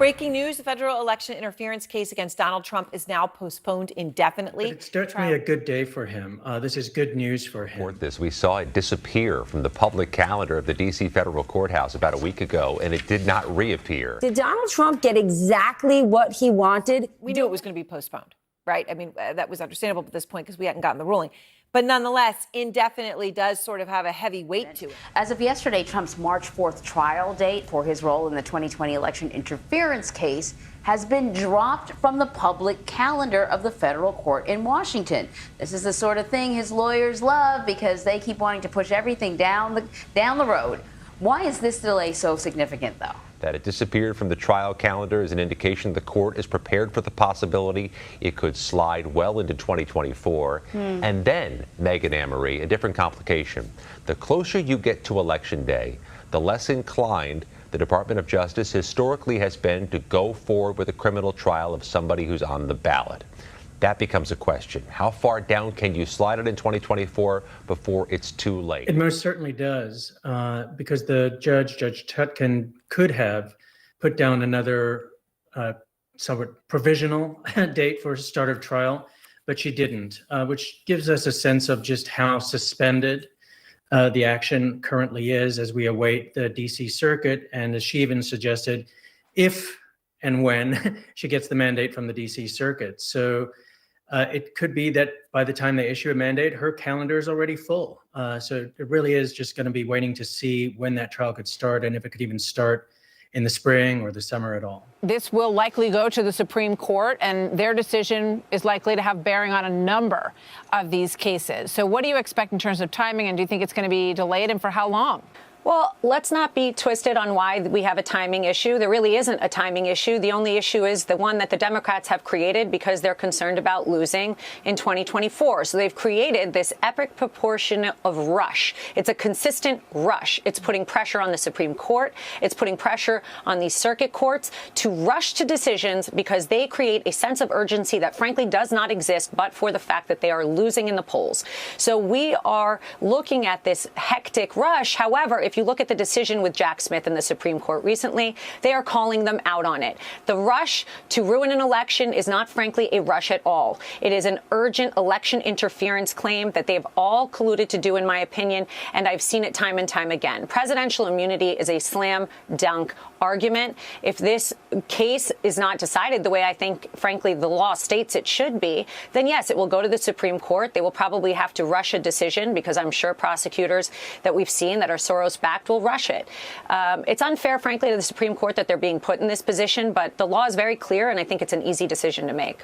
Breaking news, the federal election interference case against Donald Trump is now postponed indefinitely. But it's certainly a good day for him. This is good news for him. We saw it disappear from the public calendar of the D.C. federal courthouse about a week ago, and it did not reappear. Did Donald Trump get exactly what he wanted? We knew it was going to be postponed, right? I mean, that was understandable at this point because we hadn't gotten the ruling. But nonetheless, indefinitely does sort of have a heavy weight to it. As of yesterday, Trump's March 4th trial date for his role in the 2020 election interference case has been dropped from the public calendar of the federal court in Washington. This is the sort of thing his lawyers love because they keep wanting to push everything down the road. Why is this delay so significant, though? That it disappeared from the trial calendar is an indication the court is prepared for the possibility it could slide well into 2024. And then, Megan Amory, a different complication. The closer you get to Election Day, the less inclined the Department of Justice historically has been to go forward with a criminal trial of somebody who's on the ballot. That becomes a question. How far down can you slide it in 2024 before it's too late? It most certainly does, because the Judge Tutkin, could have put down another somewhat provisional date for start of trial, but she didn't, which gives us a sense of just how suspended the action currently is as we await the D.C. Circuit. And as she even suggested, if and when she gets the mandate from the D.C. Circuit. So it could be that by the time they issue a mandate, her calendar is already full. So it really is just going to be waiting to see when that trial could start and if it could even start in the spring or the summer at all. This will likely go to the Supreme Court, and their decision is likely to have bearing on a number of these cases. So what do you expect in terms of timing, and do you think it's going to be delayed, and for how long? Well, let's not be twisted on why we have a timing issue. There really isn't a timing issue. The only issue is the one that the Democrats have created because they're concerned about losing in 2024. So they've created this epic proportion of rush. It's a consistent rush. It's putting pressure on the Supreme Court. It's putting pressure on these circuit courts to rush to decisions because they create a sense of urgency that frankly does not exist but for the fact that they are losing in the polls. So we are looking at this hectic rush. However, if you look at the decision with Jack Smith in the Supreme Court recently, they are calling them out on it. The rush to ruin an election is not, frankly, a rush at all. It is an urgent election interference claim that they've all colluded to do, in my opinion, and I've seen it time and time again. Presidential immunity is a slam dunk argument. If this case is not decided the way I think, frankly, the law states it should be, then yes, it will go to the Supreme Court. They will probably have to rush a decision because I'm sure prosecutors that we've seen that are Soros-backed will rush it. It's unfair, frankly, to the Supreme Court that they're being put in this position, but the law is very clear, and I think it's an easy decision to make.